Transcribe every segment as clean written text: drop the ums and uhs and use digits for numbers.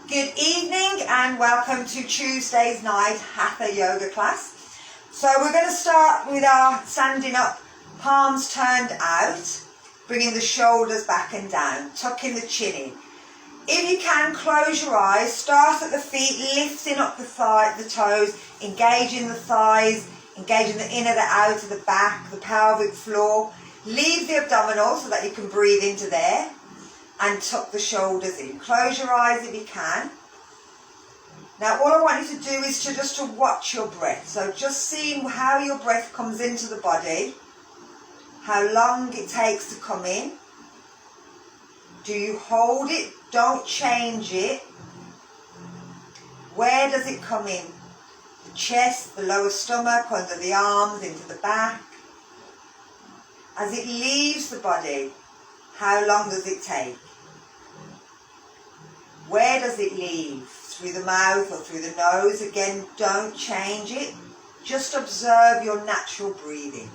Good evening and welcome to Tuesday's night Hatha yoga class. So we're going to start with our standing up, palms turned out, bringing the shoulders back and down, tucking the chin in. If you can, close your eyes, start at the feet, lifting up the toes, engaging the thighs, engaging the inner, the outer, the back, the pelvic floor. Leave the abdominals so that you can breathe into there and tuck the shoulders in. Close your eyes if you can. Now all I want you to do is just to watch your breath. So just seeing how your breath comes into the body, how long it takes to come in. Do you hold it? Don't change it. Where does it come in? The chest, the lower stomach, under the arms, into the back. As it leaves the body, how long does it take? Where does it leave? Through the mouth or through the nose? Again, don't change it. Just observe your natural breathing.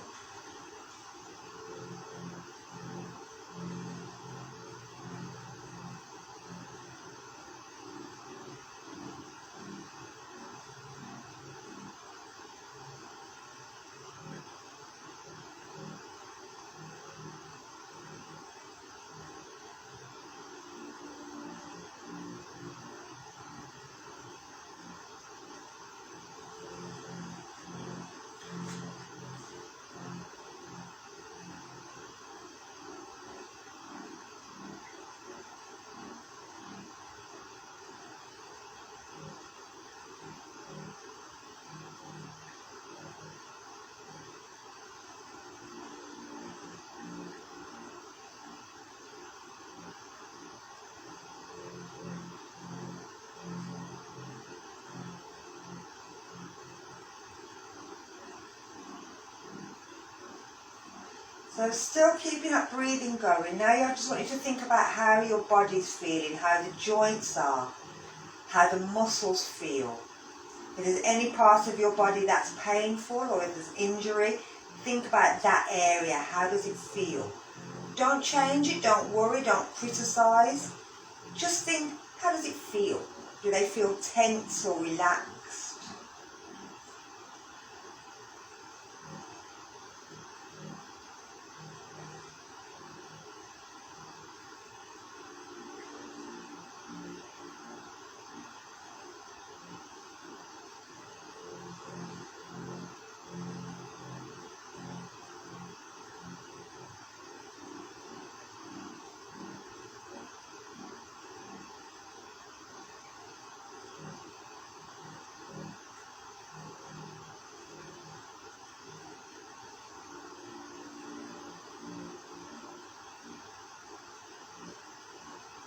So still keeping that breathing going. Now I just want you to think about how your body's feeling, how the joints are, how the muscles feel. If there's any part of your body that's painful or if there's injury, think about that area. How does it feel? Don't change it, don't worry, don't criticize. Just think, how does it feel? Do they feel tense or relaxed?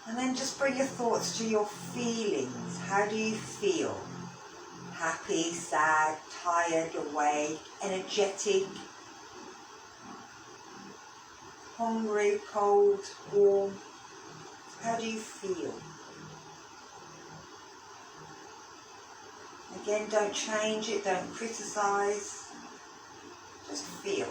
And then just bring your thoughts to your feelings. How do you feel? Happy, sad, tired, awake, energetic, hungry, cold, warm? How do you feel? Again, don't change it, don't criticize. Just feel.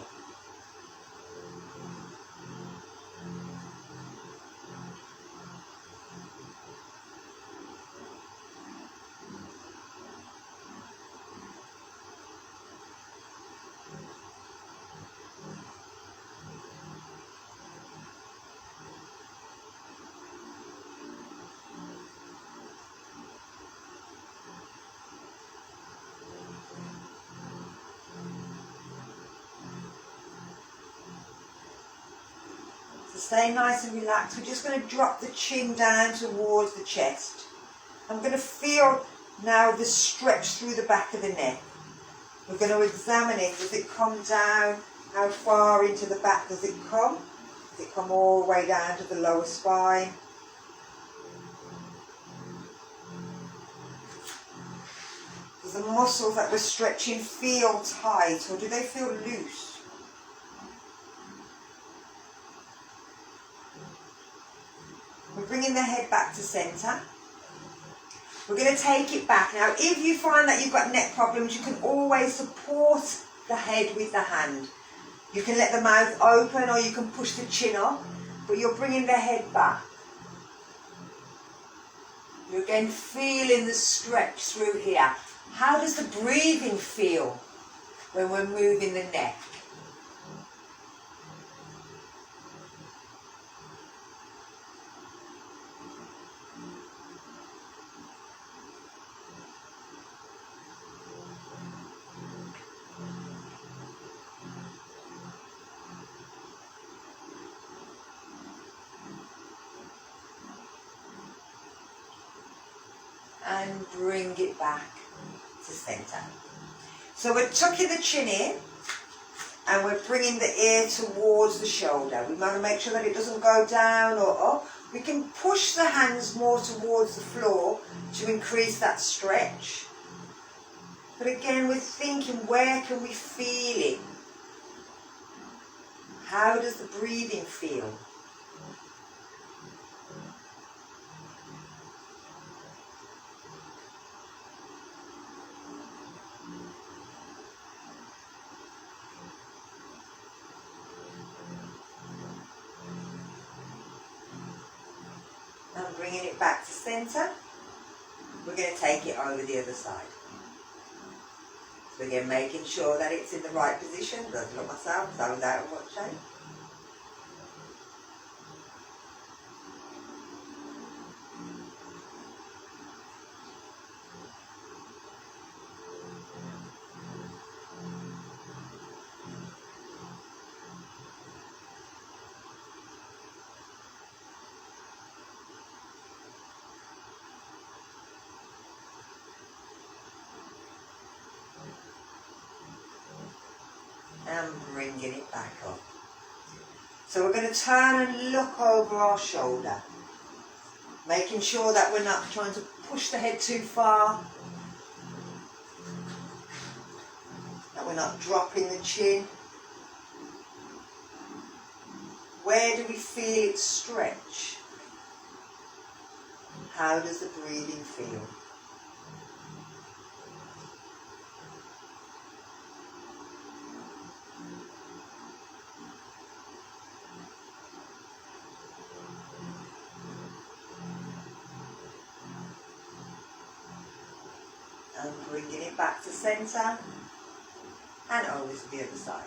So stay nice and relaxed. We're just going to drop the chin down towards the chest. I'm going to feel now the stretch through the back of the neck. We're going to examine it. Does it come down? How far into the back does it come? Does it come all the way down to the lower spine? Does the muscles that we're stretching feel tight or do they feel loose? We're bringing the head back to centre. We're going to take it back. Now, if you find that you've got neck problems, you can always support the head with the hand. You can let the mouth open or you can push the chin up, but you're bringing the head back. You're again feeling the stretch through here. How does the breathing feel when we're moving the neck? And bring it back to centre. So we're tucking the chin in and we're bringing the ear towards the shoulder. We want to make sure that it doesn't go down or up. We can push the hands more towards the floor to increase that stretch. But again, we're thinking, where can we feel it? How does the breathing feel? And bringing it back to centre, we're going to take it over the other side. So again, making sure that it's in the right position. Don't look myself, because I was out of watching. And bringing it back up. So we're going to turn and look over our shoulder, making sure that we're not trying to push the head too far, that we're not dropping the chin. Where do we feel it stretch? How does the breathing feel? And bringing it back to centre and over to the other side.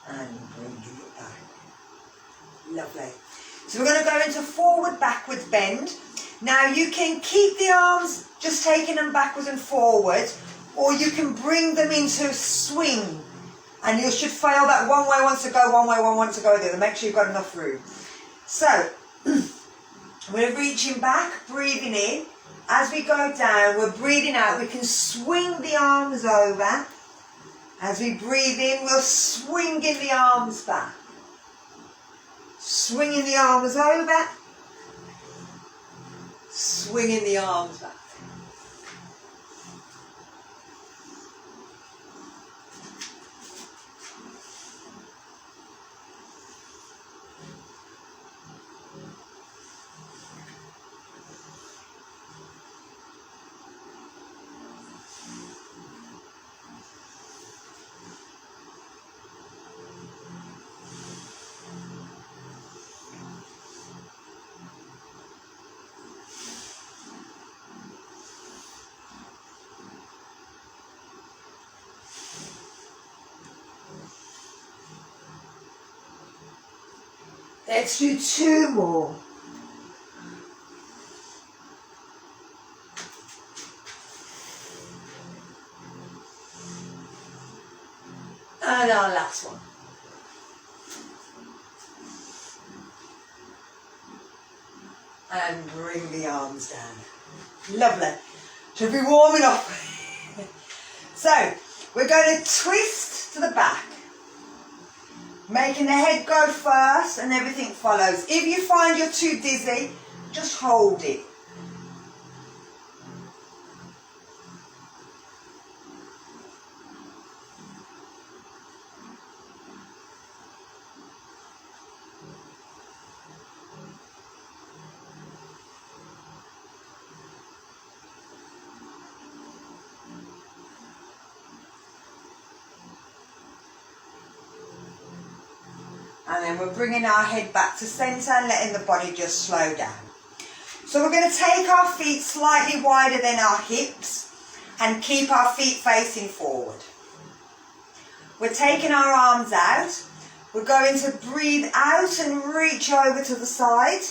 And bringing it back. Lovely. So we're going to go into forward, backwards bend. Now you can keep the arms just taking them backwards and forward, or you can bring them into swing. And you should feel that one way wants to go one way, one wants to go the other. Make sure you've got enough room. So we're reaching back, breathing in. As we go down, we're breathing out. We can swing the arms over. As we breathe in, we're swinging the arms back. Swinging the arms over. Swinging the arms back. Let's do 2 more. And our last one. And bring the arms down. Lovely. Should be warming up. So, we're going to twist to the back. Making the head go first and everything follows. If you find you're too dizzy, just hold it. And then we're bringing our head back to centre and letting the body just slow down. So we're going to take our feet slightly wider than our hips and keep our feet facing forward. We're taking our arms out. We're going to breathe out and reach over to the side.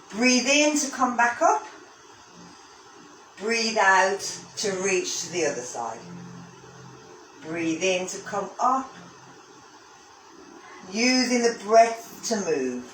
Breathe in to come back up. Breathe out to reach to the other side. Breathe in to come up. Using the breath to move.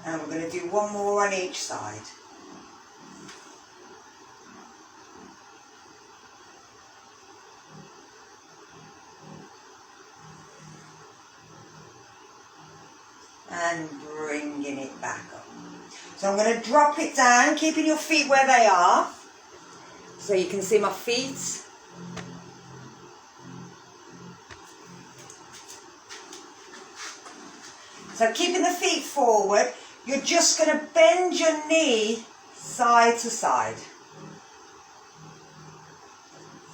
And we're going to do one more on each side. And bringing it back up. So I'm going to drop it down, keeping your feet where they are. So you can see my feet. So keeping the feet forward, you're just going to bend your knee side to side.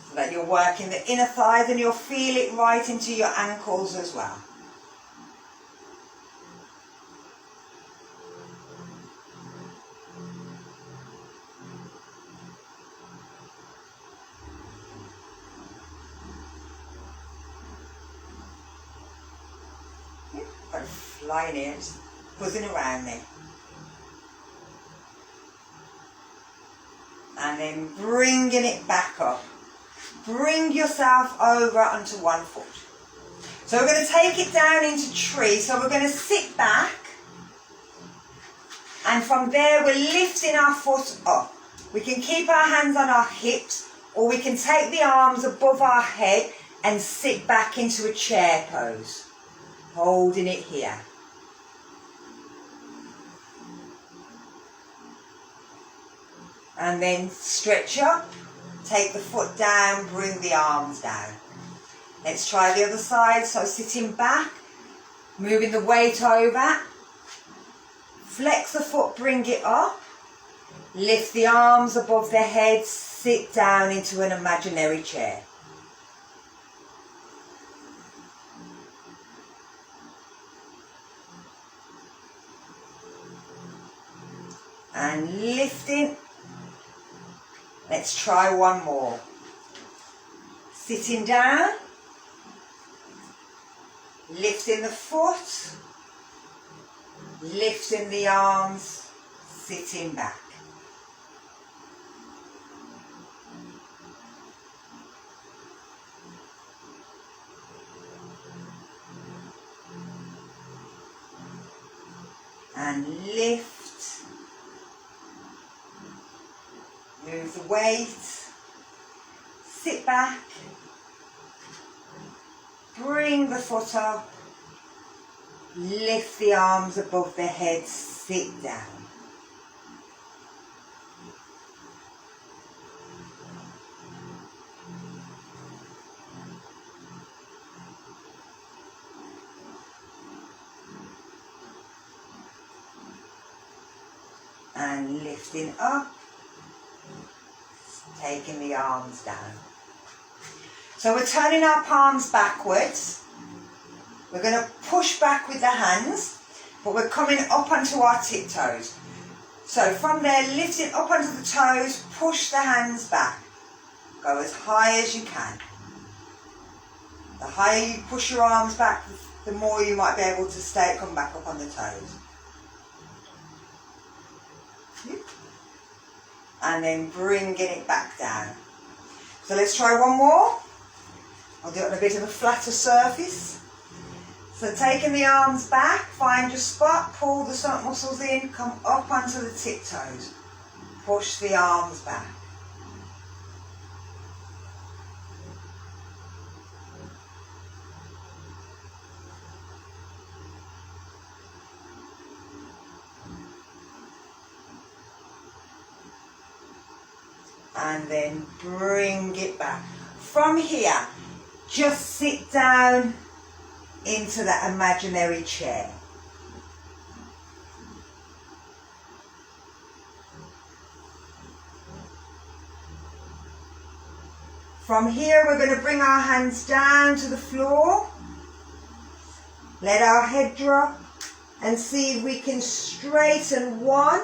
So that you're working the inner thighs and you'll feel it right into your ankles as well. Flying in, just buzzing around me. And then bringing it back up. Bring yourself over onto one foot. So we're going to take it down into tree. So we're going to sit back. And from there we're lifting our foot up. We can keep our hands on our hips, or we can take the arms above our head and sit back into a chair pose. Holding it here. And then stretch up, take the foot down, bring the arms down. Let's try the other side. So sitting back, moving the weight over, flex the foot, bring it up, lift the arms above the head, sit down into an imaginary chair. And lifting. Let's try one more. Sitting down, lifting the foot, lifting the arms, sitting back. And lift. Move the weight, sit back, bring the foot up, lift the arms above the head, sit down. And lifting up. Taking the arms down. So we're turning our palms backwards. We're going to push back with the hands, but we're coming up onto our tiptoes. So from there, lifting up onto the toes, push the hands back. Go as high as you can. The higher you push your arms back, the more you might be able to come back up on the toes. And then bringing it back down. So let's try one more. I'll do it on a bit of a flatter surface. So taking the arms back, find your spot, pull the stomach muscles in, come up onto the tiptoes. Push the arms back. And then bring it back. From here, just sit down into that imaginary chair. From here, we're going to bring our hands down to the floor. Let our head drop and see if we can straighten one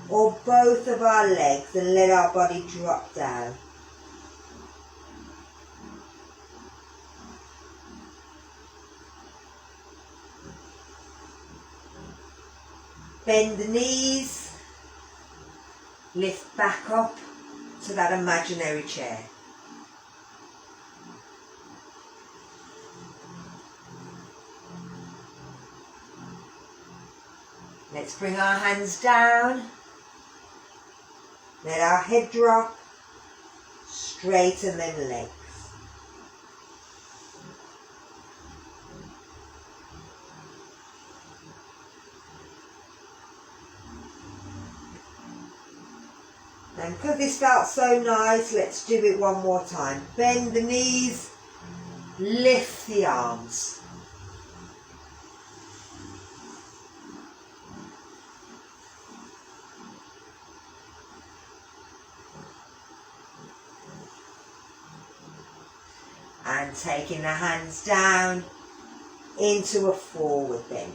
or both of our legs and let our body drop down. Bend the knees, lift back up to that imaginary chair. Let's bring our hands down, let our head drop, straighten them legs. And because this felt so nice, let's do it one more time. Bend the knees, lift the arms. And taking the hands down into a forward bend.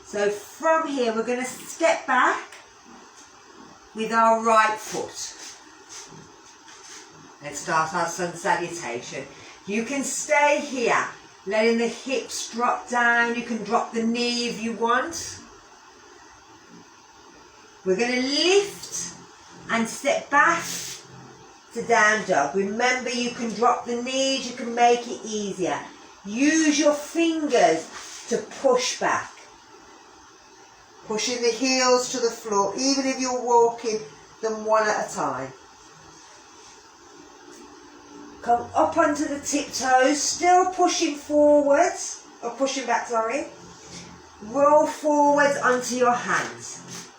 So from here we're going to step back with our right foot. Let's start our sun salutation. You can stay here, letting the hips drop down. You can drop the knee if you want. We're going to lift and step back to down dog. Remember, you can drop the knees, you can make it easier. Use your fingers to push back. Pushing the heels to the floor, even if you're walking them one at a time. Come up onto the tiptoes, still pushing forwards, or pushing back, sorry. Roll forwards onto your hands.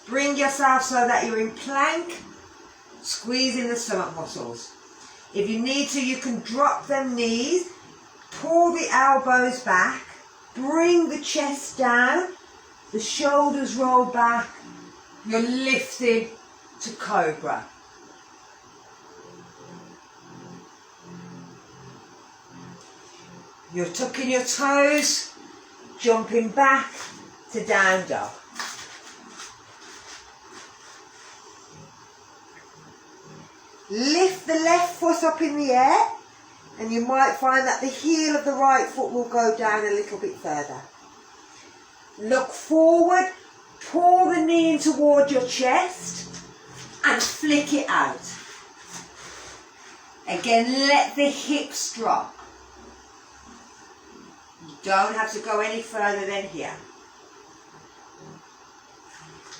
Bring yourself so that you're in plank, squeezing the stomach muscles. If you need to, you can drop them knees, pull the elbows back, bring the chest down, the shoulders roll back, you're lifting to cobra. You're tucking your toes, jumping back to down dog. Lift the left foot up in the air, and you might find that the heel of the right foot will go down a little bit further. Look forward, pull the knee in toward your chest and flick it out. Again, let the hips drop. You don't have to go any further than here.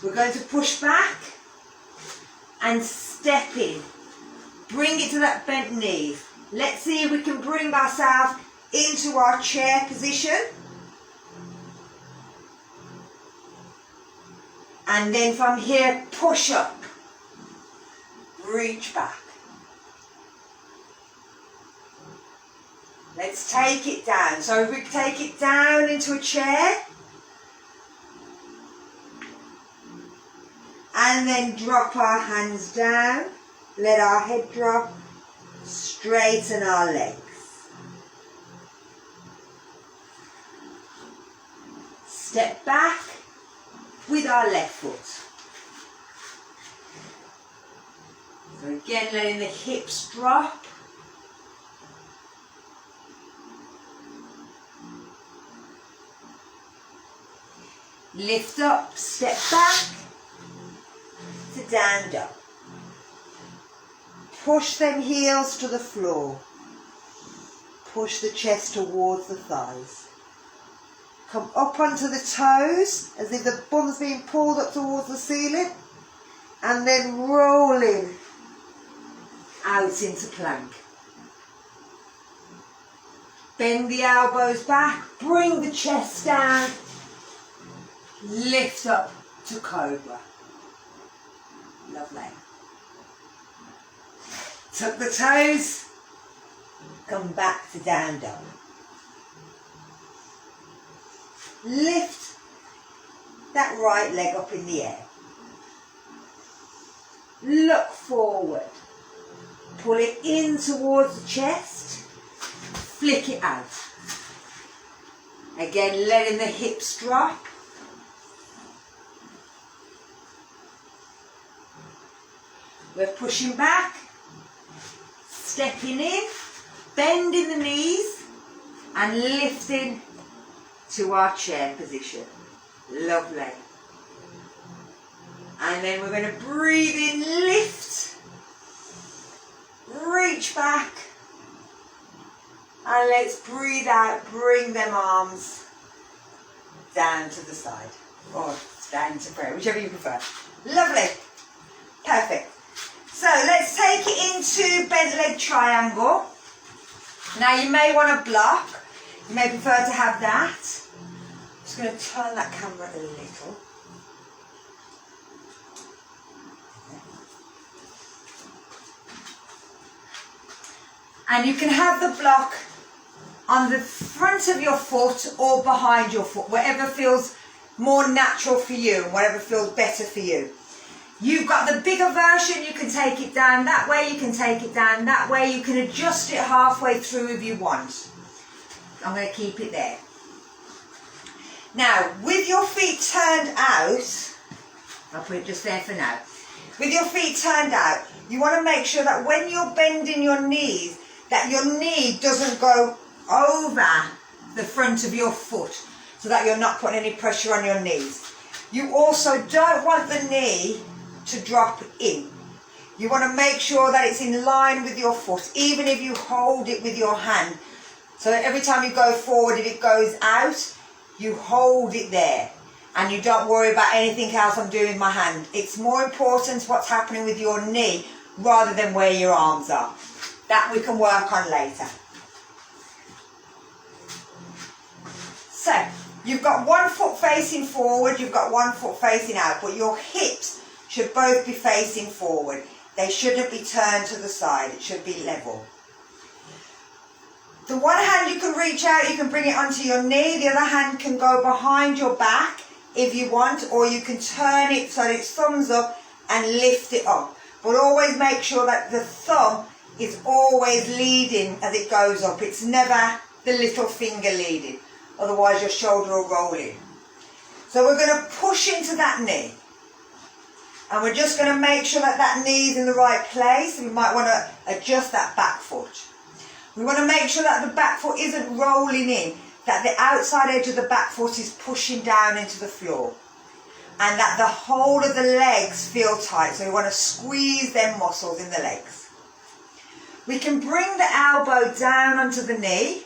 We're going to push back and step in. Bring it to that bent knee. Let's see if we can bring ourselves into our chair position. And then from here, push up. Reach back. Let's take it down. So if we take it down into a chair. And then drop our hands down. Let our head drop. Straighten our legs. Step back with our left foot. So again, letting the hips drop. Lift up, step back to down dog. Push them heels to the floor. Push the chest towards the thighs. Come up onto the toes as if the bum's being pulled up towards the ceiling. And then rolling out into plank. Bend the elbows back, bring the chest down, lift up to cobra. Lovely. Tuck the toes, come back to down dog. Lift that right leg up in the air. Look forward. Pull it in towards the chest. Flick it out. Again, letting the hips drop. We're pushing back, stepping in, bending the knees and lifting to our chair position. Lovely. And then we're going to breathe in, lift, reach back, and let's breathe out, bring them arms down to the side, or down to prayer, whichever you prefer. Lovely. Perfect. So let's take it into bent leg triangle. Now you may want to block, you may prefer to have that. I'm just going to turn that camera a little. And you can have the block on the front of your foot or behind your foot, whatever feels more natural for you and whatever feels better for you. You've got the bigger version, you can take it down that way, you can take it down that way, you can adjust it halfway through if you want. I'm going to keep it there. Now, with your feet turned out, I'll put it just there for now. With your feet turned out, you want to make sure that when you're bending your knees, that your knee doesn't go over the front of your foot, so that you're not putting any pressure on your knees. You also don't want the knee to drop in. You want to make sure that it's in line with your foot, even if you hold it with your hand. So that every time you go forward, if it goes out, you hold it there. And you don't worry about anything else I'm doing with my hand. It's more important what's happening with your knee rather than where your arms are. That we can work on later. So, you've got one foot facing forward, you've got one foot facing out, but your hips should both be facing forward. They shouldn't be turned to the side, it should be level. The one hand you can reach out, you can bring it onto your knee, the other hand can go behind your back if you want, or you can turn it so that it's thumbs up and lift it up. But always make sure that the thumb is always leading as it goes up. It's never the little finger leading, otherwise your shoulder will roll in. So we're going to push into that knee. And we're just going to make sure that that knee is in the right place. We might want to adjust that back foot. We want to make sure that the back foot isn't rolling in, that the outside edge of the back foot is pushing down into the floor. And that the whole of the legs feel tight. So we want to squeeze them muscles in the legs. We can bring the elbow down onto the knee.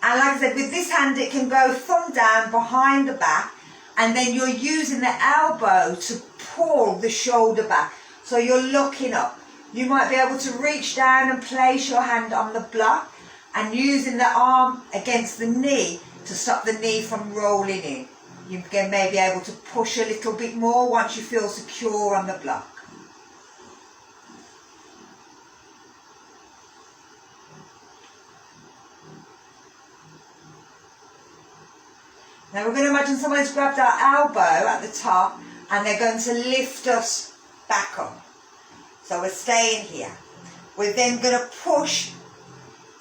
And like I said, with this hand it can go thumb down behind the back. And then you're using the elbow to pull the shoulder back. So you're looking up. You might be able to reach down and place your hand on the block and using the arm against the knee to stop the knee from rolling in. You may be able to push a little bit more once you feel secure on the block. Now we're going to imagine someone's grabbed our elbow at the top and they're going to lift us back up. So we're staying here. We're then going to push,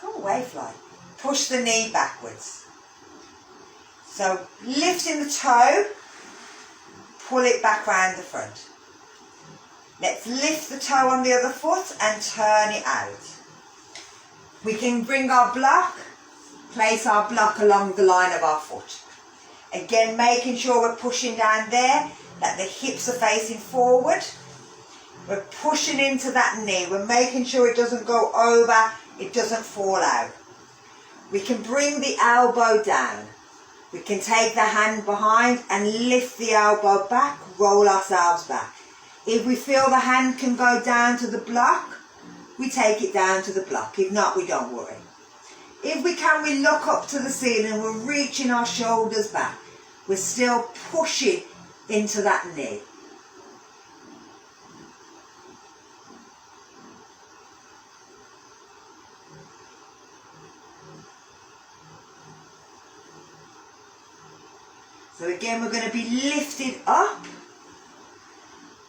go away fly, push the knee backwards. So lifting the toe, pull it back round the front. Let's lift the toe on the other foot and turn it out. We can bring our block, place our block along the line of our foot. Again, making sure we're pushing down there, that the hips are facing forward. We're pushing into that knee. We're making sure it doesn't go over, it doesn't fall out. We can bring the elbow down. We can take the hand behind and lift the elbow back, roll ourselves back. If we feel the hand can go down to the block, we take it down to the block. If not, we don't worry. If we can, we look up to the ceiling, we're reaching our shoulders back. We're still pushing into that knee. So again, we're going to be lifted up,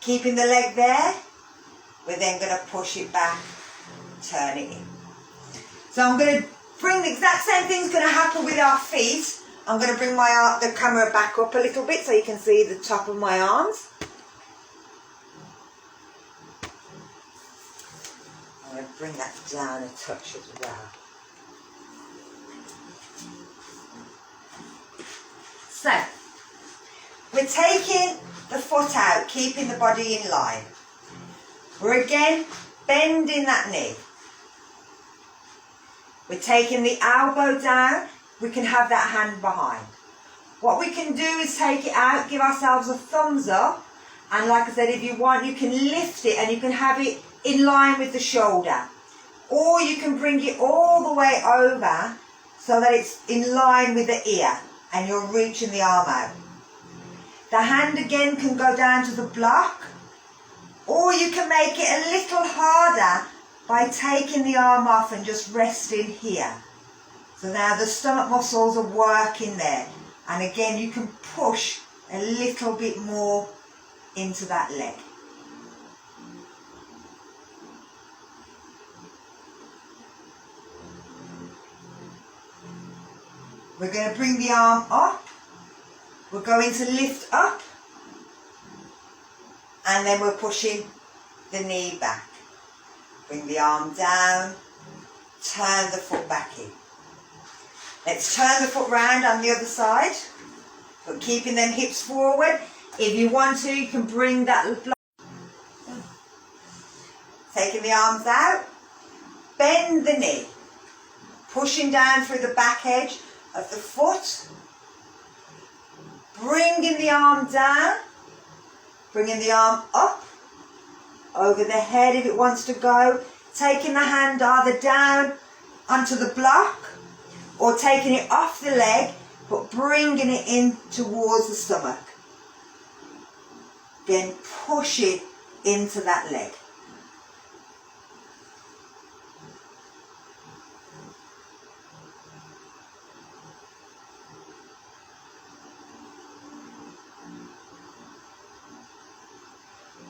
keeping the leg there. We're then going to push it back, turn it in. So I'm going to bring the exact same thing's going to happen with our feet. I'm going to bring the camera back up a little bit so you can see the top of my arms. I'm going to bring that down a touch as well. So, we're taking the foot out, keeping the body in line. We're again bending that knee. We're taking the elbow down. We can have that hand behind. What we can do is take it out, give ourselves a thumbs up, and like I said, if you want, you can lift it and you can have it in line with the shoulder. Or you can bring it all the way over so that it's in line with the ear and you're reaching the arm out. The hand again can go down to the block, or you can make it a little harder by taking the arm off and just resting here. So now the stomach muscles are working there. And again, you can push a little bit more into that leg. We're going to bring the arm up. We're going to lift up. And then we're pushing the knee back. Bring the arm down. Turn the foot back in. Let's turn the foot round on the other side, but keeping them hips forward. If you want to, you can bring that block. Taking the arms out, bend the knee, pushing down through the back edge of the foot, bringing the arm down, bringing the arm up, over the head if it wants to go, taking the hand either down onto the block, or taking it off the leg, but bringing it in towards the stomach. Then push it into that leg.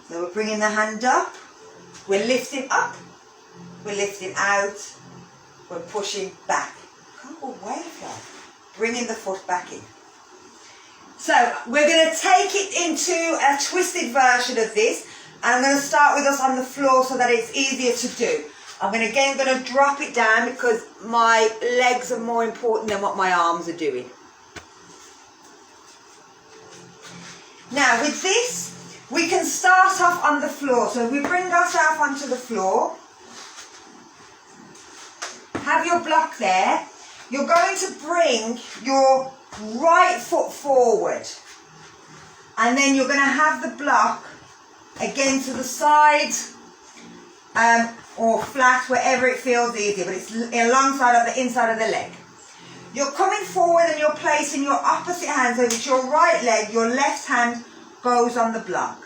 So we're bringing the hand up, we're lifting up, we're lifting out, we're pushing back. Can't go way far. Bringing the foot back in. So we're going to take it into a twisted version of this, and I'm going to start with us on the floor so that it's easier to do. I'm going to drop it down because my legs are more important than what my arms are doing. Now with this, we can start off on the floor. So we bring ourselves onto the floor. Have your block there. You're going to bring your right foot forward. And then you're going to have the block again to the side or flat, wherever it feels easier. But it's alongside of the inside of the leg. You're coming forward and you're placing your opposite hand. So it's your right leg, your left hand goes on the block.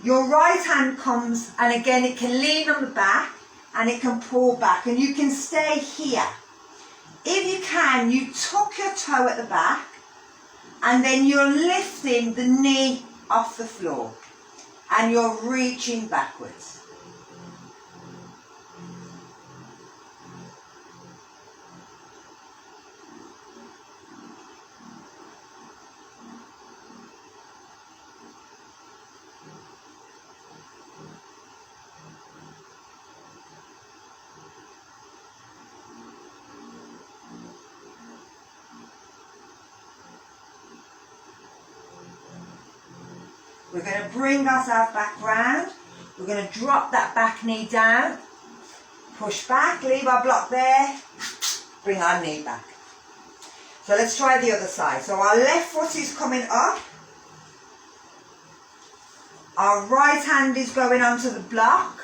Your right hand comes, and again it can lean on the back and it can pull back, and you can stay here. If you can, you tuck your toe at the back, and then you're lifting the knee off the floor and you're reaching backwards. We're going to bring ourselves back round. We're going to drop that back knee down. Push back, leave our block there. Bring our knee back. So let's try the other side. So our left foot is coming up. Our right hand is going onto the block.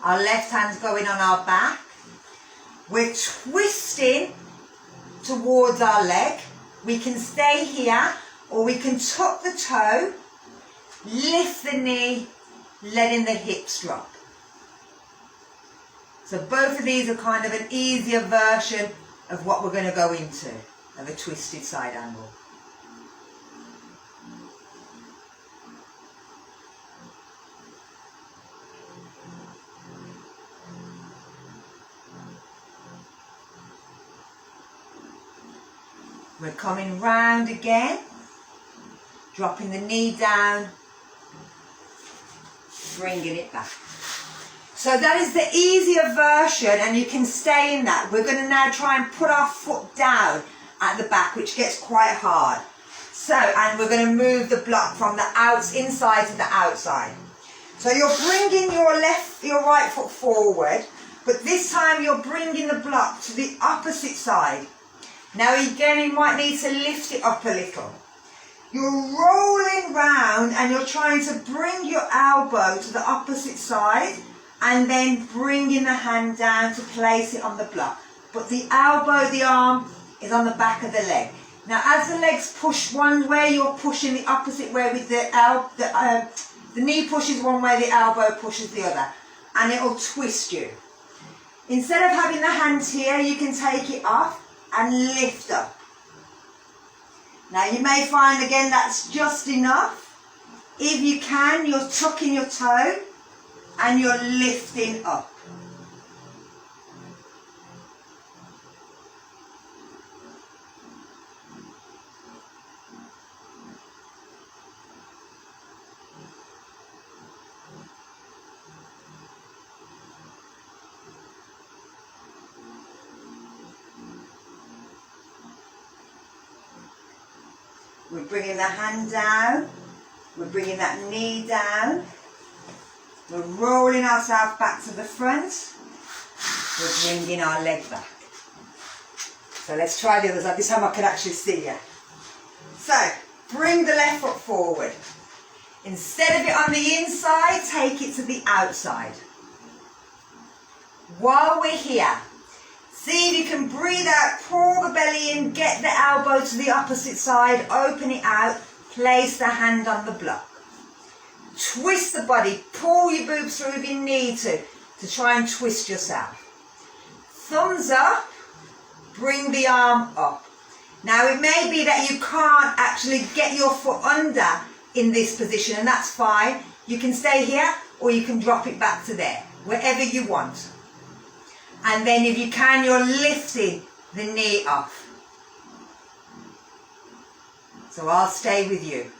Our left hand's going on our back. We're twisting towards our leg. We can stay here or we can tuck the toe, lift the knee, letting the hips drop. So both of these are kind of an easier version of what we're going to go into, of a twisted side angle. We're coming round again, dropping the knee down, bringing it back. So that is the easier version, and you can stay in that. We're going to now try and put our foot down at the back, which gets quite hard. So, and we're going to move the block from the inside to the outside. So you're bringing your right foot forward, but this time you're bringing the block to the opposite side. Now again, you might need to lift it up a little. You're rolling round and you're trying to bring your elbow to the opposite side and then bringing the hand down to place it on the block. But the elbow, the arm, is on the back of the leg. Now as the legs push one way, you're pushing the opposite way with the knee pushes one way, the elbow pushes the other. And it'll twist you. Instead of having the hands here, you can take it off and lift up. Now you may find again that's just enough. If you can, you're tucking your toe and you're lifting up. We're bringing the hand down, we're bringing that knee down, we're rolling ourselves back to the front, we're bringing our leg back. So let's try the other side, this time I can actually see you. So, bring the left foot forward. Instead of it on the inside, take it to the outside. While we're here, see if you can breathe out, pull the belly in, get the elbow to the opposite side, open it out, place the hand on the block. Twist the body, pull your boobs through if you need to try and twist yourself. Thumbs up, bring the arm up. Now it may be that you can't actually get your foot under in this position, and that's fine. You can stay here or you can drop it back to there, wherever you want. And then if you can, you're lifting the knee off. So I'll stay with you.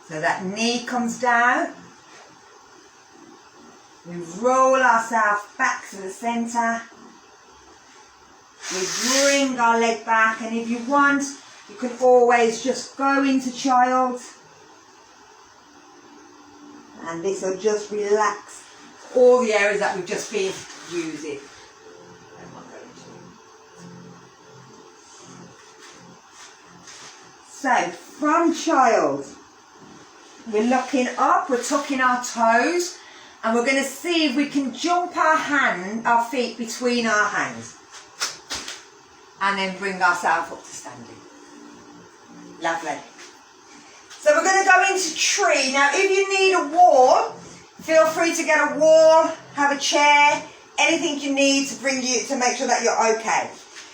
So that knee comes down. We roll ourselves back to the centre. We bring our leg back, and if you want, you can always just go into child. And this will just relax all the areas that we've just been using. So, from child, we're looking up, we're tucking our toes. And we're going to see if we can jump our feet between our hands. And then bring ourselves up to standing. Lovely. So we're going to go into tree. Now if you need a wall, feel free to get a wall, have a chair, anything you need to bring you, to make sure that you're okay.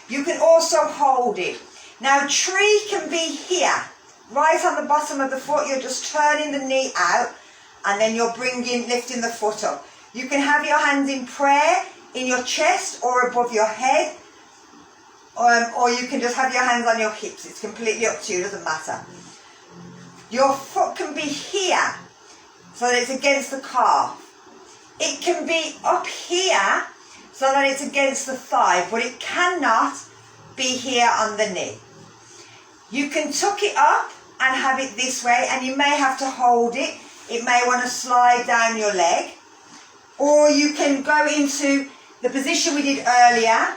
You can also hold it. Now tree can be here, right on the bottom of the foot. You're just turning the knee out. And then you're lifting the foot up. You can have your hands in prayer in your chest or above your head. Or you can just have your hands on your hips. It's completely up to you, doesn't matter. Your foot can be here, so that it's against the calf. It can be up here, so that it's against the thigh, but it cannot be here on the knee. You can tuck it up and have it this way, and you may have to hold it. It may want to slide down your leg. Or you can go into the position we did earlier.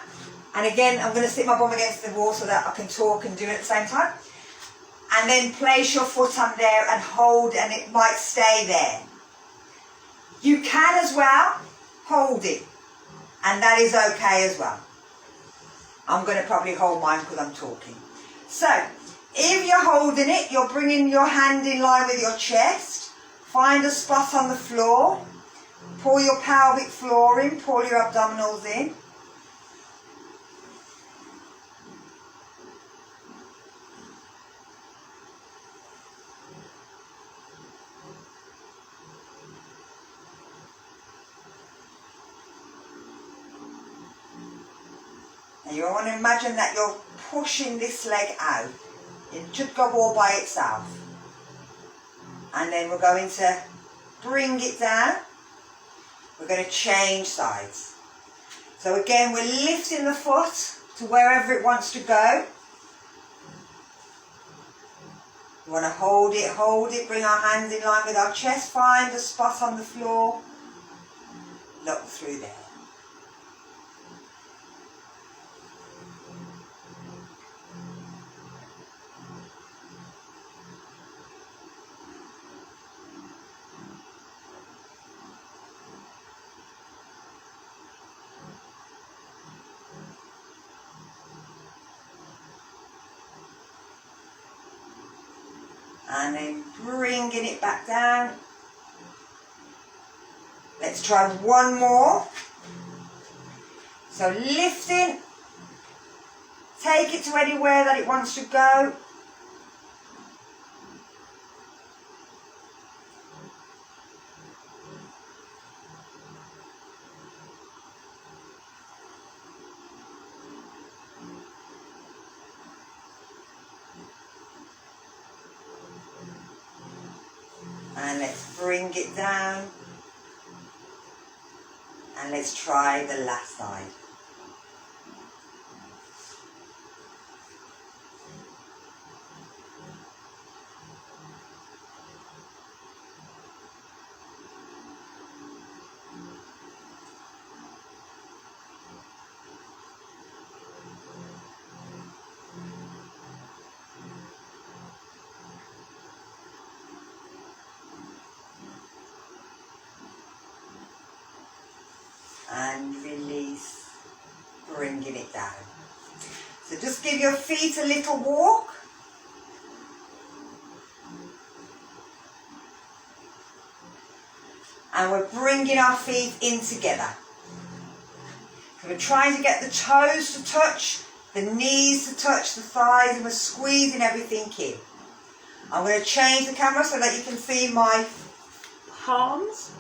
And again, I'm going to sit my bum against the wall so that I can talk and do it at the same time. And then place your foot on there and hold, and it might stay there. You can as well hold it, and that is okay as well. I'm going to probably hold mine because I'm talking. So, if you're holding it, you're bringing your hand in line with your chest. Find a spot on the floor. Pull your pelvic floor in, pull your abdominals in. And you want to imagine that you're pushing this leg out. It should go all by itself. And then we're going to bring it down. We're going to change sides. So again, we're lifting the foot to wherever it wants to go. You want to hold it, bring our hands in line with our chest, find a spot on the floor, look through there. And then bringing it back down. Let's try one more. So lifting, take it to anywhere that it wants to go. And let's bring it down. And let's try the last side. And release, bringing it down. So just give your feet a little walk. And we're bringing our feet in together. So we're trying to get the toes to touch, the knees to touch the thighs, and we're squeezing everything in. I'm going to change the camera so that you can see my palms.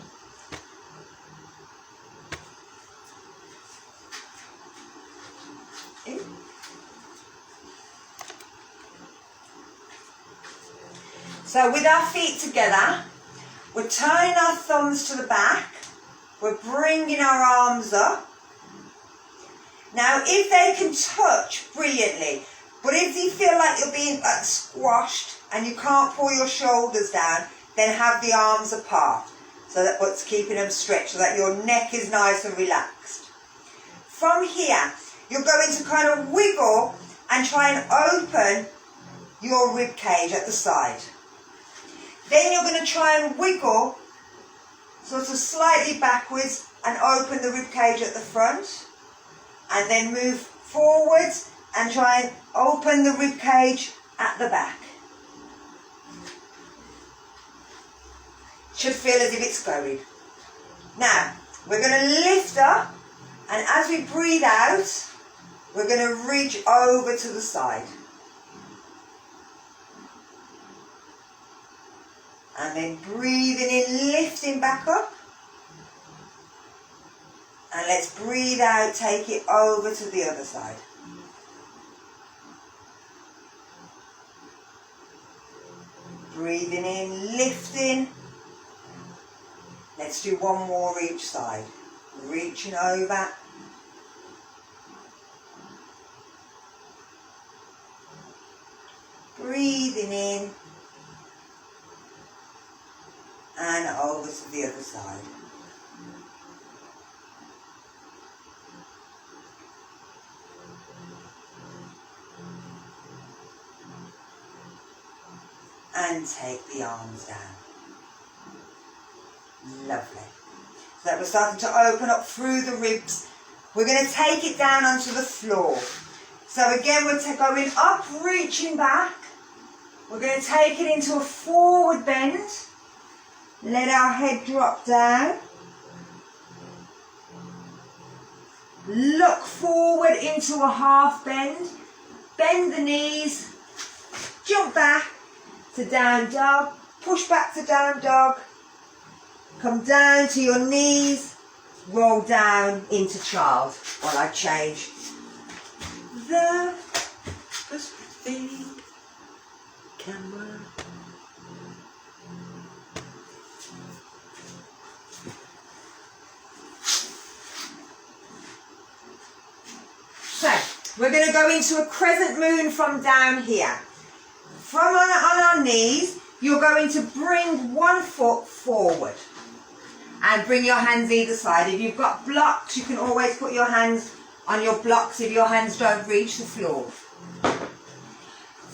So with our feet together, we're turning our thumbs to the back, we're bringing our arms up. Now if they can touch, brilliantly, but if you feel like you're being squashed and you can't pull your shoulders down, then have the arms apart, so that what's keeping them stretched, so that your neck is nice and relaxed. From here, you're going to kind of wiggle and try and open your rib cage at the side. Then you're going to try and wiggle sort of slightly backwards and open the rib cage at the front. And then move forwards and try and open the rib cage at the back. Should feel as if it's going. Now, we're going to lift up, and as we breathe out, we're going to reach over to the side. And then breathing in, lifting back up. And let's breathe out, take it over to the other side. Breathing in, lifting. Let's do one more each side. Reaching over. Breathing in. And over to the other side. And take the arms down. Lovely. So that we're starting to open up through the ribs. We're going to take it down onto the floor. So again, we're going up, reaching back. We're going to take it into a forward bend. Let our head drop down. Look forward into a half bend. Bend the knees. Jump back to down dog. Push back to down dog. Come down to your knees. Roll down into child while I change the camera. So, we're going to go into a crescent moon from down here. From on our knees, you're going to bring one foot forward. And bring your hands either side. If you've got blocks, you can always put your hands on your blocks if your hands don't reach the floor.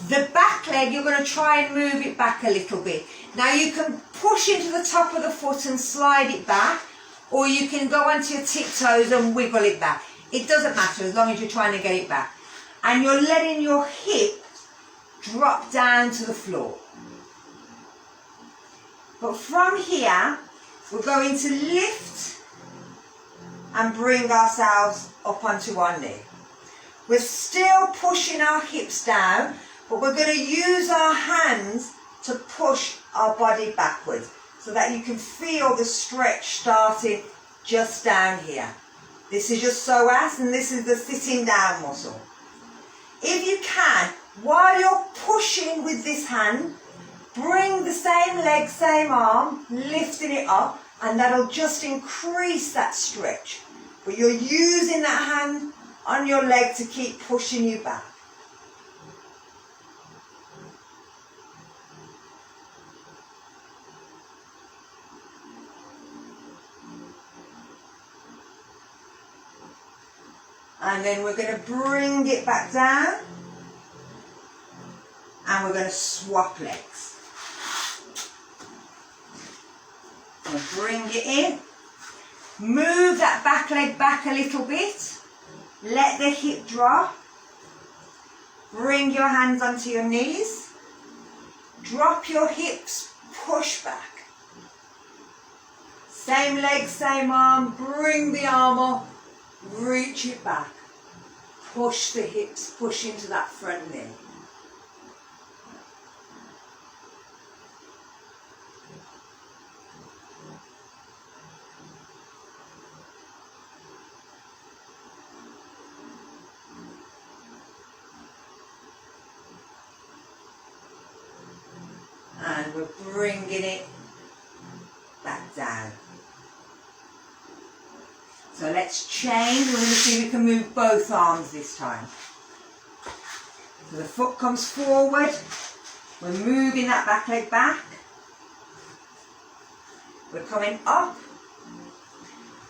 The back leg, you're going to try and move it back a little bit. Now you can push into the top of the foot and slide it back, or you can go onto your tiptoes and wiggle it back. It doesn't matter as long as you're trying to get it back. And you're letting your hip drop down to the floor. But from here, we're going to lift and bring ourselves up onto one knee. We're still pushing our hips down, but we're going to use our hands to push our body backwards so that you can feel the stretch starting just down here. This is your psoas and this is the sitting down muscle. If you can, while you're pushing with this hand, bring the same leg, same arm, lifting it up, and that'll just increase that stretch. But you're using that hand on your leg to keep pushing you back. And then we're going to bring it back down. And we're going to swap legs. We'll bring it in. Move that back leg back a little bit. Let the hip drop. Bring your hands onto your knees. Drop your hips. Push back. Same leg, same arm. Bring the arm up. Reach it back. Push the hips. Push into that front knee. And we're bringing it back down. So let's change. We're going to see if we can move both arms this time. So the foot comes forward. We're moving that back leg back. We're coming up.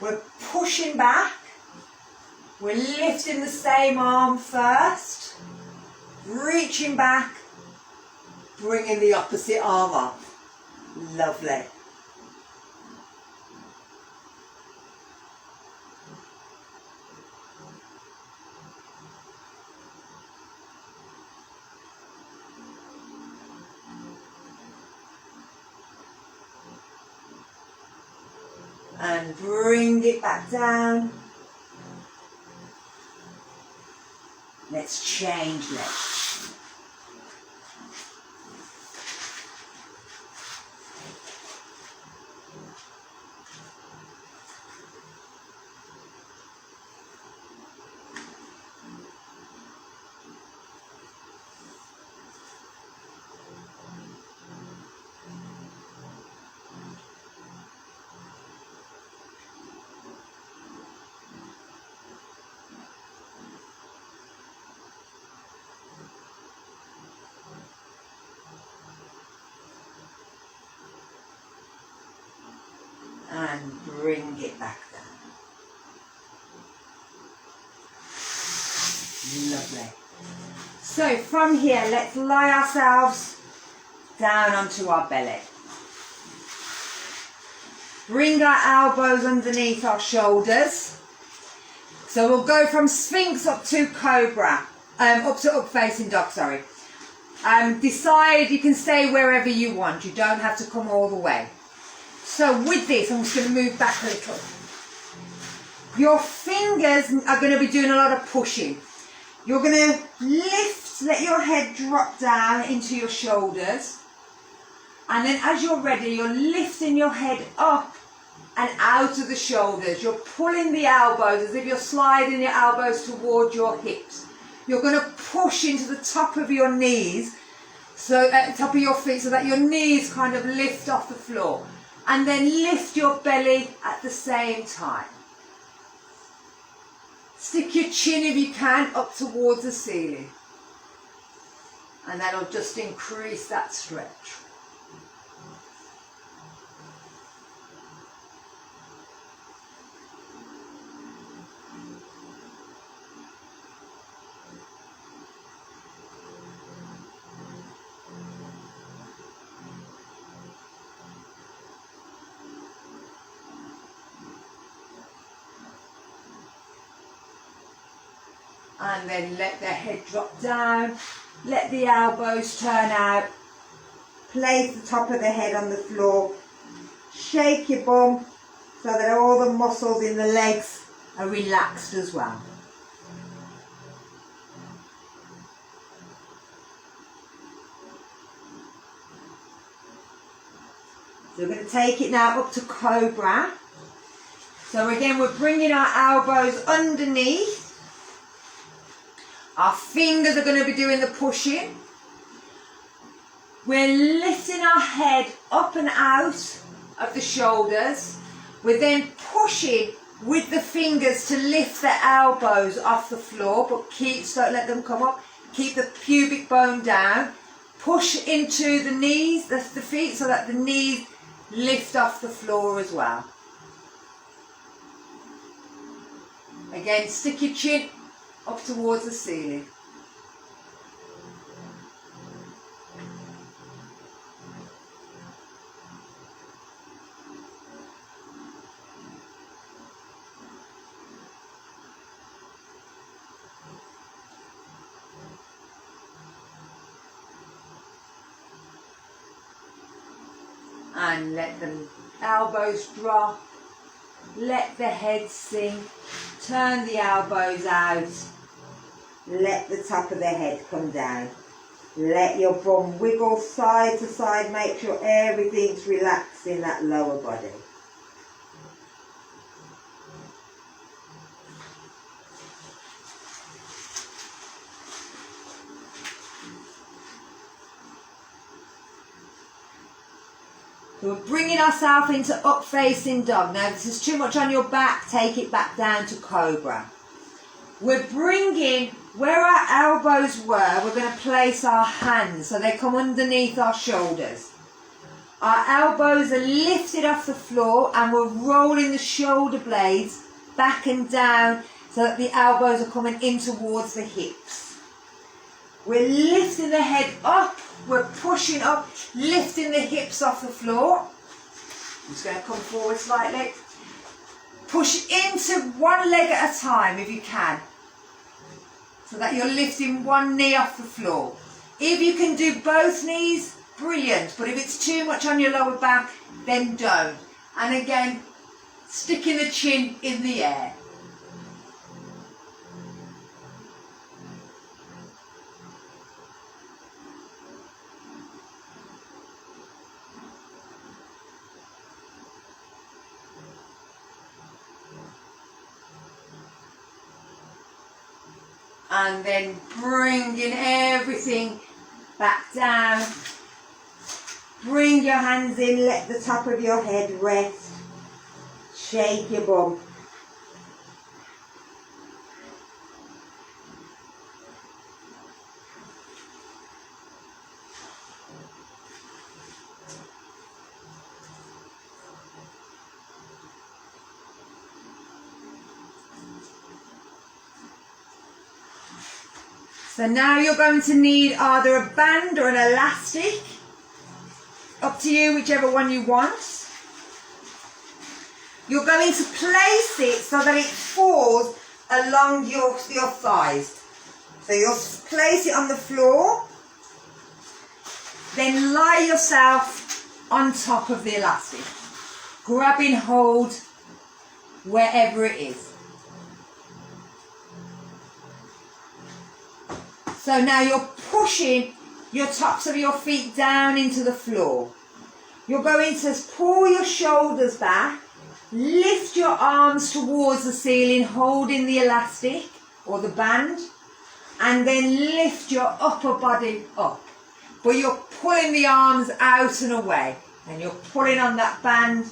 We're pushing back. We're lifting the same arm first. Reaching back. Bringing the opposite arm up. Lovely. And bring it back down. Let's change legs. and bring it back down. Lovely. So from here, let's lie ourselves down onto our belly. Bring our elbows underneath our shoulders. So we'll go from Sphinx up to Cobra, up to up facing dog, sorry. Decide, you can stay wherever you want. You don't have to come all the way. So with this, I'm just going to move back a little. Your fingers are going to be doing a lot of pushing. You're going to lift, let your head drop down into your shoulders. And then as you're ready, you're lifting your head up and out of the shoulders. You're pulling the elbows as if you're sliding your elbows toward your hips. You're going to push into the top of your knees, so at the top of your feet, so that your knees kind of lift off the floor. And then lift your belly at the same time. Stick your chin, if you can, up towards the ceiling. And that'll just increase that stretch. And then let the head drop down, let the elbows turn out, place the top of the head on the floor, shake your bum so that all the muscles in the legs are relaxed as well. So we're going to take it now up to Cobra. So again, we're bringing our elbows underneath. Our fingers are going to be doing the pushing. We're lifting our head up and out of the shoulders. We're then pushing with the fingers to lift the elbows off the floor, but don't let them come up. Keep the pubic bone down. Push into the knees, the feet, so that the knees lift off the floor as well. Again, stick your chin up towards the ceiling. And let the elbows drop, let the head sink, turn the elbows out, let the top of the head come down. Let your bum wiggle side to side, make sure everything's relaxed in that lower body. So we're bringing ourselves into up facing dog. Now if this is too much on your back, take it back down to Cobra. We're bringing, where our elbows were, we're going to place our hands so they come underneath our shoulders. Our elbows are lifted off the floor and we're rolling the shoulder blades back and down so that the elbows are coming in towards the hips. We're lifting the head up, we're pushing up, lifting the hips off the floor. I'm just going to come forward slightly. Push into one leg at a time if you can, so that you're lifting one knee off the floor. If you can do both knees, brilliant, but if it's too much on your lower back, then don't. And again, sticking the chin in the air. And then bringing everything back down. Bring your hands in, let the top of your head rest. Shake your bum. So now you're going to need either a band or an elastic. Up to you, whichever one you want. You're going to place it so that it falls along your thighs. So you'll place it on the floor, then lie yourself on top of the elastic, grabbing hold wherever it is. So now you're pushing your tops of your feet down into the floor. You're going to pull your shoulders back, lift your arms towards the ceiling, holding the elastic or the band, and then lift your upper body up. But you're pulling the arms out and away, and you're pulling on that band,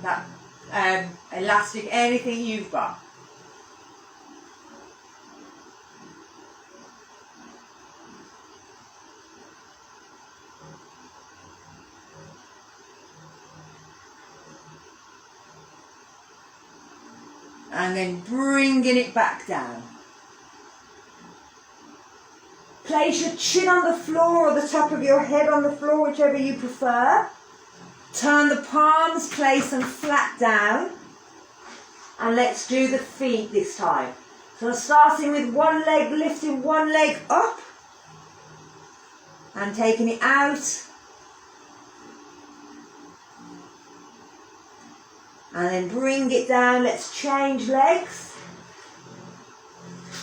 that elastic, anything you've got. And then bringing it back down. Place your chin on the floor or the top of your head on the floor, whichever you prefer. Turn the palms, place them flat down. And let's do the feet this time. So starting with one leg, lifting one leg up. And taking it out. And then bring it down. Let's change legs.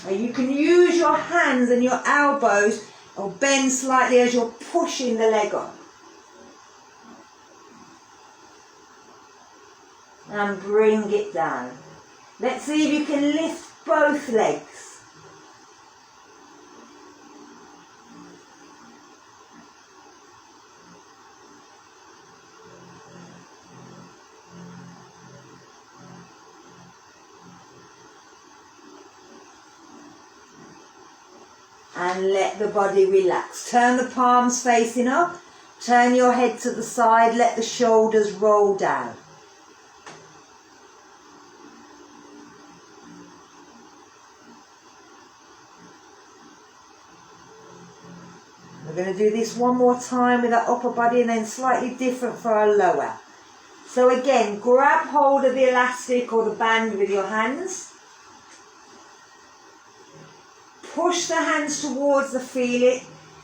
And you can use your hands and your elbows or bend slightly as you're pushing the leg up. And bring it down. Let's see if you can lift both legs. And let the body relax. Turn the palms facing up. Turn your head to the side. Let the shoulders roll down. We're going to do this one more time with our upper body and then slightly different for our lower. So again, grab hold of the elastic or the band with your hands. Push the hands towards the feeling.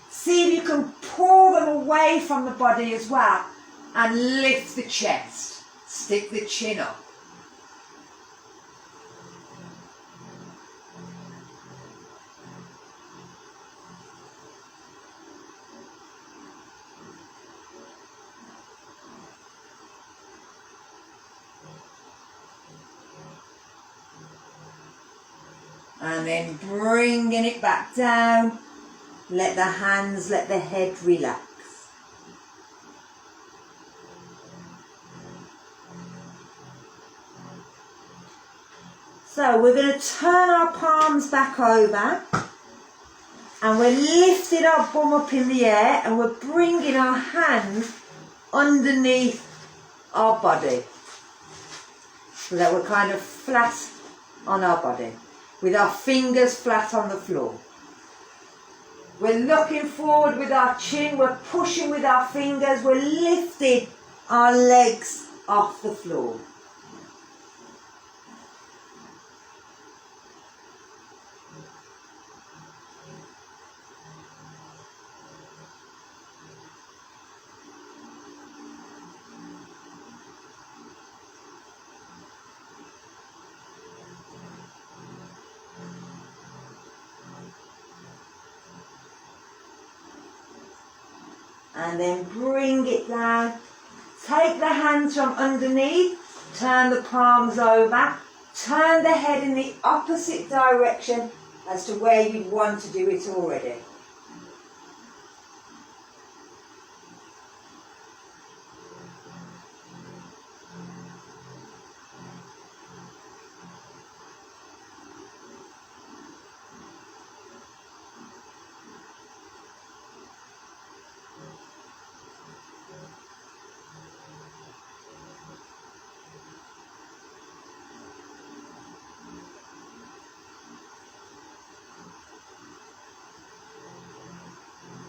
See if you can pull them away from the body as well. And lift the chest. Stick the chin up. And then bringing it back down. Let the hands, let the head relax. So we're going to turn our palms back over. And we're lifting our bum up in the air. And we're bringing our hands underneath our body. So that we're kind of flat on our body. With our fingers flat on the floor. We're looking forward with our chin, we're pushing with our fingers, we're lifting our legs off the floor. And then bring it down. Take the hands from underneath. Turn the palms over. Turn the head in the opposite direction as to where you want to do it already.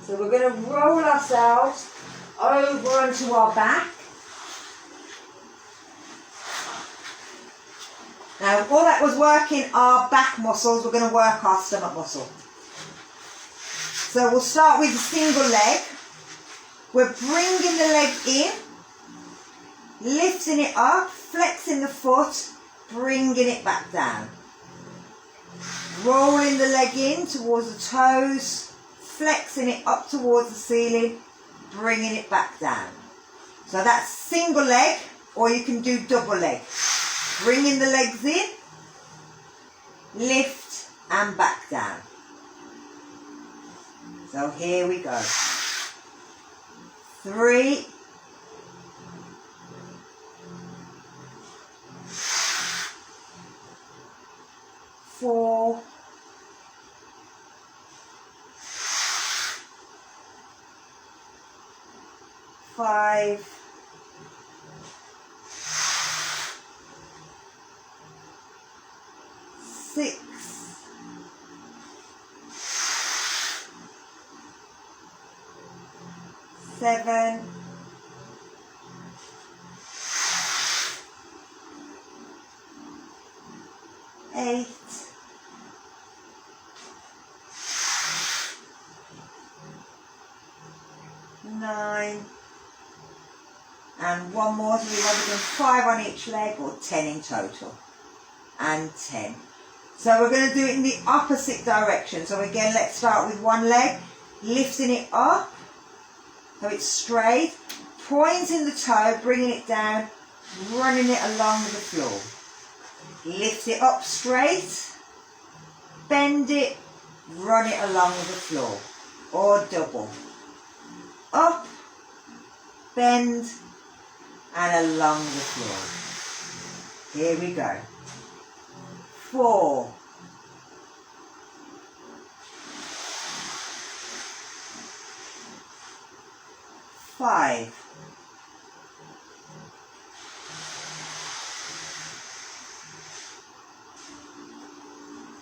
So we're going to roll ourselves over onto our back. Now, all that was working our back muscles, we're going to work our stomach muscle. So we'll start with a single leg. We're bringing the leg in, lifting it up, flexing the foot, bringing it back down. Rolling the leg in towards the toes, flexing it up towards the ceiling, bringing it back down. So that's single leg, or you can do double leg. Bringing the legs in, lift and back down. So here we go. 3, 4, 5, 6, 7, 8, 9, and one more, so we've either done 5 on each leg or 10 in total, and 10. So we're going to do it in the opposite direction. So again, let's start with one leg, lifting it up so it's straight, pointing the toe, bringing it down, running it along the floor. Lift it up straight, bend it, run it along the floor, or double. Up, bend, and along the floor. Here we go. 4, 5,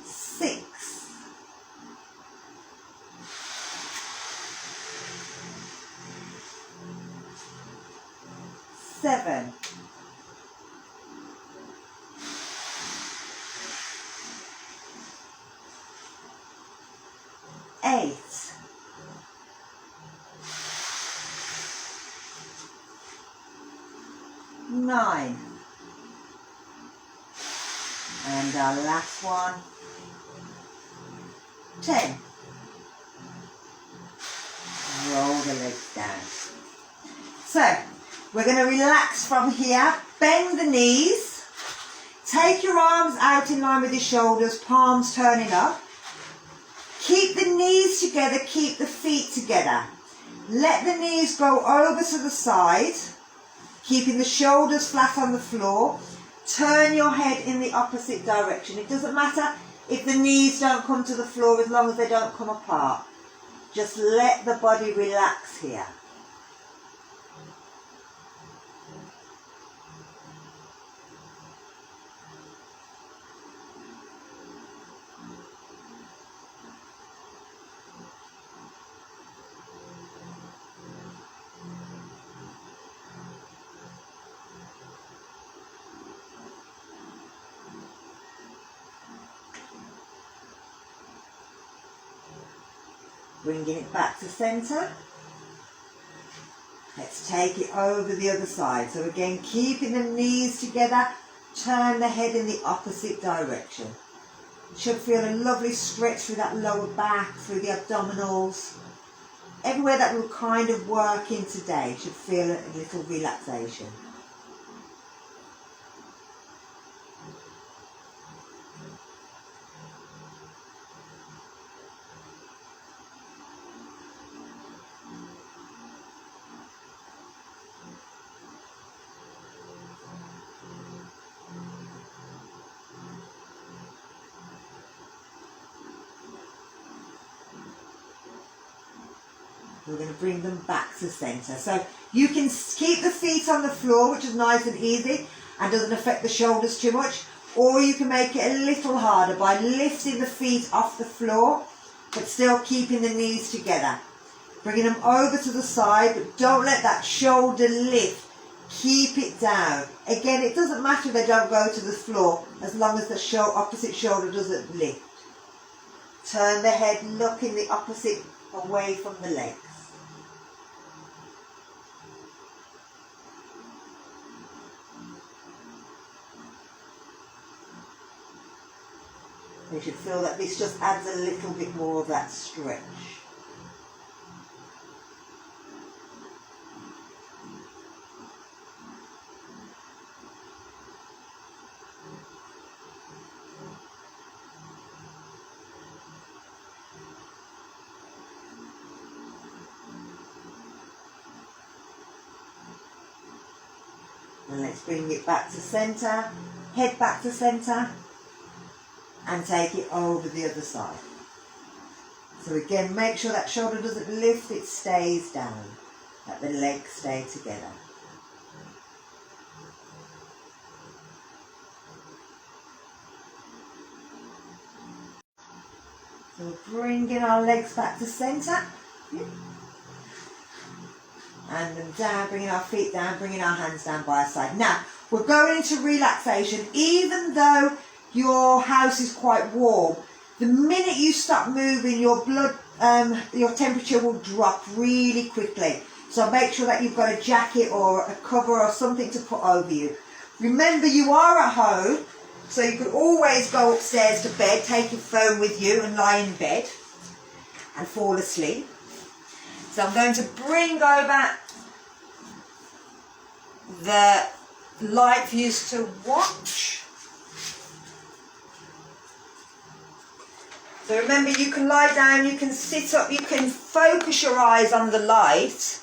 6, 7, 8, 9, and our last one, 10. Roll the legs down. So we're going to relax from here, bend the knees, take your arms out in line with your shoulders, palms turning up. Keep the knees together, keep the feet together. Let the knees go over to the side, keeping the shoulders flat on the floor. Turn your head in the opposite direction. It doesn't matter if the knees don't come to the floor as long as they don't come apart. Just let the body relax here. Bringing it back to centre. Let's take it over the other side. So again, keeping the knees together, turn the head in the opposite direction. You should feel a lovely stretch through that lower back, through the abdominals. Everywhere that we're kind of working today should feel a little relaxation. We're going to bring them back to centre. So you can keep the feet on the floor, which is nice and easy and doesn't affect the shoulders too much, or you can make it a little harder by lifting the feet off the floor but still keeping the knees together. Bringing them over to the side, but don't let that shoulder lift. Keep it down. Again, it doesn't matter if they don't go to the floor, as long as the opposite shoulder doesn't lift. Turn the head, looking the opposite away from the legs. You should feel that this just adds a little bit more of that stretch. And let's bring it back to centre, head back to centre, and take it over the other side. So again, make sure that shoulder doesn't lift, it stays down, that the legs stay together. So we're bringing our legs back to centre. And then down, bringing our feet down, bringing our hands down by our side. Now, we're going into relaxation. Even though your house is quite warm, the minute you stop moving, your temperature will drop really quickly. So make sure that you've got a jacket or a cover or something to put over you. Remember, you are at home, so you could always go upstairs to bed, take your phone with you and lie in bed and fall asleep. So I'm going to bring over the light for you to watch. So remember, you can lie down, you can sit up, you can focus your eyes on the light,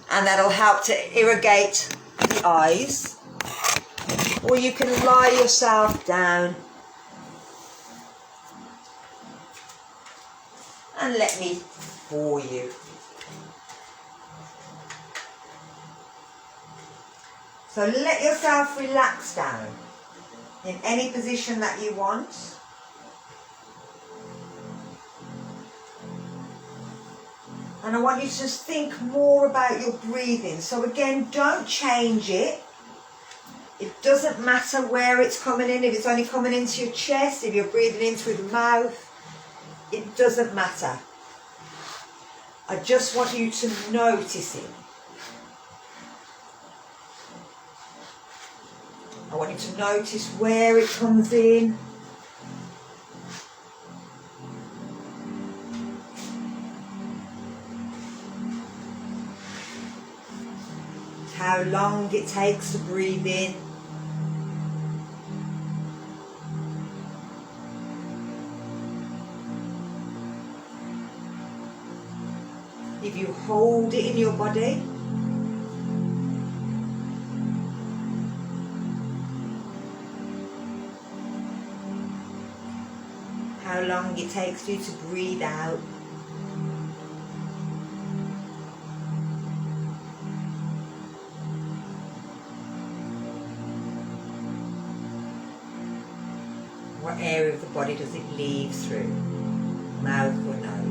and that'll help to irrigate the eyes. Or you can lie yourself down and let me bore you. So let yourself relax down in any position that you want. And I want you to just think more about your breathing. So again, don't change it. It doesn't matter where it's coming in, if it's only coming into your chest, if you're breathing in through the mouth. It doesn't matter. I just want you to notice it. I want you to notice where it comes in. How long it takes to breathe in. If you hold it in your body, how long it takes you to breathe out. What area of the body does it leave through? Mouth or nose?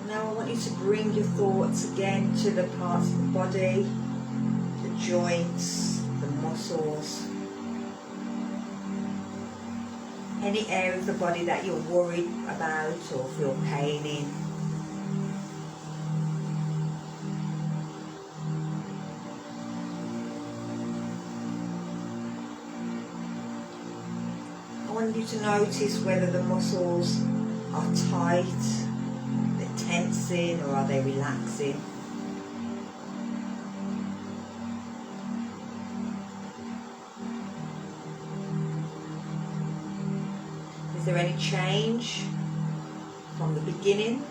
Now I want you to bring your thoughts again to the parts of the body, the joints, the muscles, any area of the body that you're worried about or feel pain in. I want you to notice whether the muscles are tight, they're tensing, or are they relaxing? Is there any change from the beginning?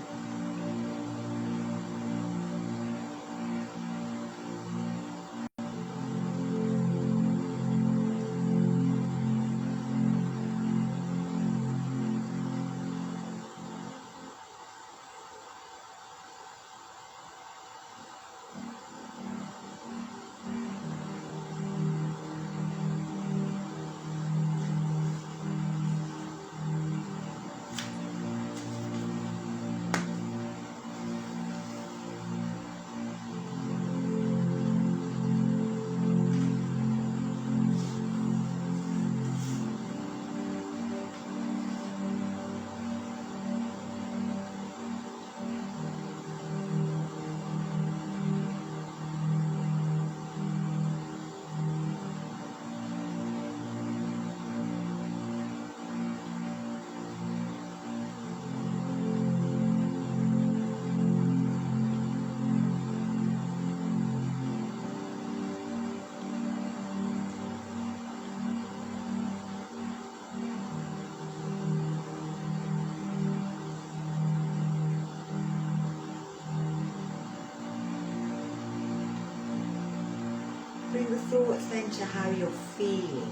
Bring the thoughts then to how you're feeling.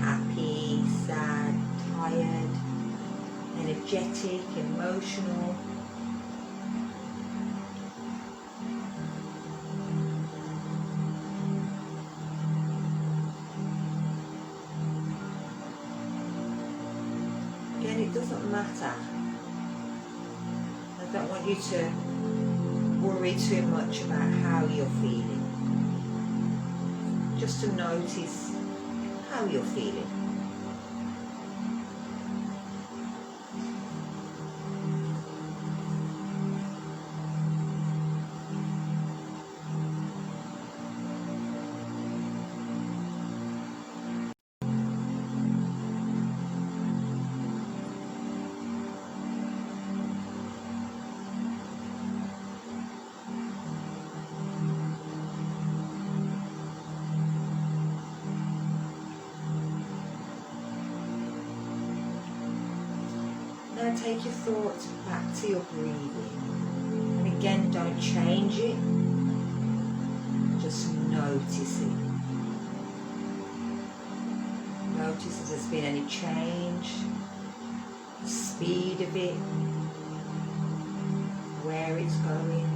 Happy, sad, tired, energetic, emotional. Again, it doesn't matter. I don't want you to worry too much about how you're feeling. Just to notice how you're feeling. Now take your thoughts back to your breathing. And again, don't change it. Just notice it. Notice if there's been any change, the speed of it, where it's going.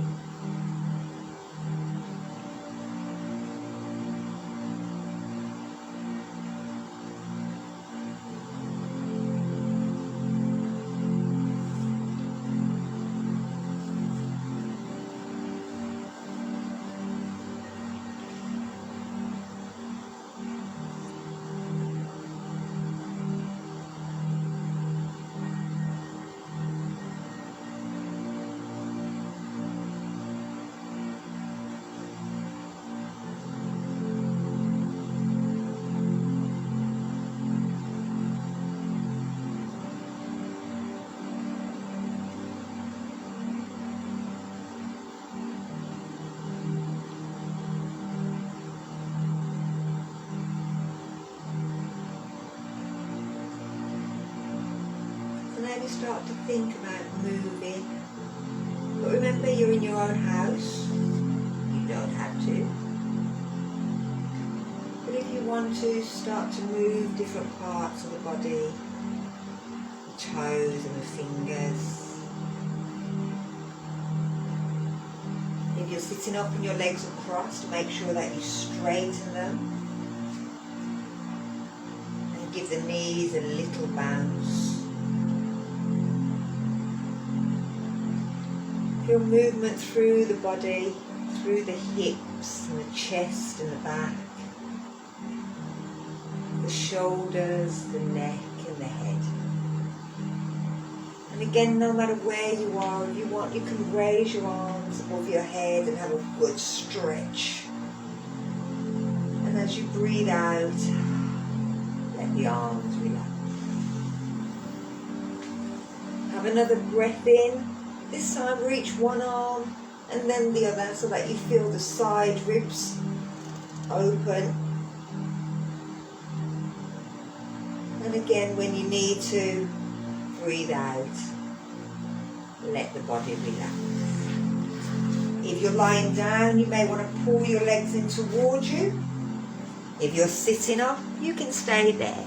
Maybe start to think about moving, but remember you're in your own house, you don't have to, but if you want to, start to move different parts of the body, the toes and the fingers. If you're sitting up and your legs are crossed, make sure that you straighten them and give the knees a little bounce. Feel movement through the body, through the hips and the chest and the back, the shoulders, the neck and the head. And again, no matter where you are, if you want, you can raise your arms above your head and have a good stretch. And as you breathe out, let the arms relax. Have another breath in. This time reach one arm and then the other so that you feel the side ribs open. And again, when you need to, breathe out. Let the body relax. If you're lying down, you may want to pull your legs in towards you. If you're sitting up, you can stay there.